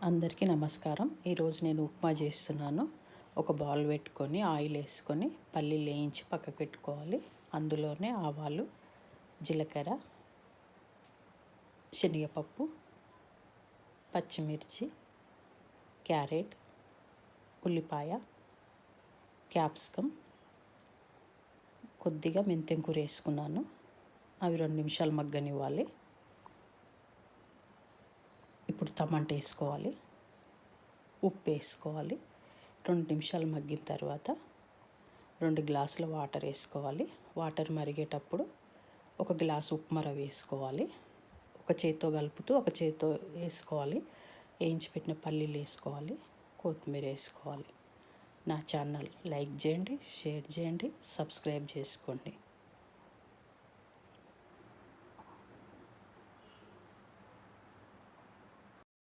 అందరికీ నమస్కారం. ఈరోజు నేను ఉప్మా చేస్తున్నాను. ఒక బౌల్ పెట్టుకొని ఆయిల్ వేసుకొని పల్లీలు వేయించి పక్కకు పెట్టుకోవాలి. అందులోనే ఆవాలు, జీలకర్ర, శనగపప్పు, పచ్చిమిర్చి, క్యారెట్, ఉల్లిపాయ, క్యాప్సికమ్, కొద్దిగా మెంతెం కూర వేసుకున్నాను. అవి 2 నిమిషాలు మగ్గనివ్వాలి. ఇప్పుడు టమాటా వేసుకోవాలి, ఉప్పు వేసుకోవాలి. 2 నిమిషాలు మగ్గిన తర్వాత 2 గ్లాసుల వాటర్ వేసుకోవాలి. వాటర్ మరిగేటప్పుడు 1 గ్లాసు ఉప్మా రవ్వ వేసుకోవాలి. ఒక చేత్తో కలుపుతూ ఒక చేత్తో వేసుకోవాలి. వేయించి పెట్టిన పల్లీలు వేసుకోవాలి, కొత్తిమీర వేసుకోవాలి. నా ఛానల్ లైక్ చేయండి, షేర్ చేయండి, సబ్స్క్రైబ్ చేసుకోండి.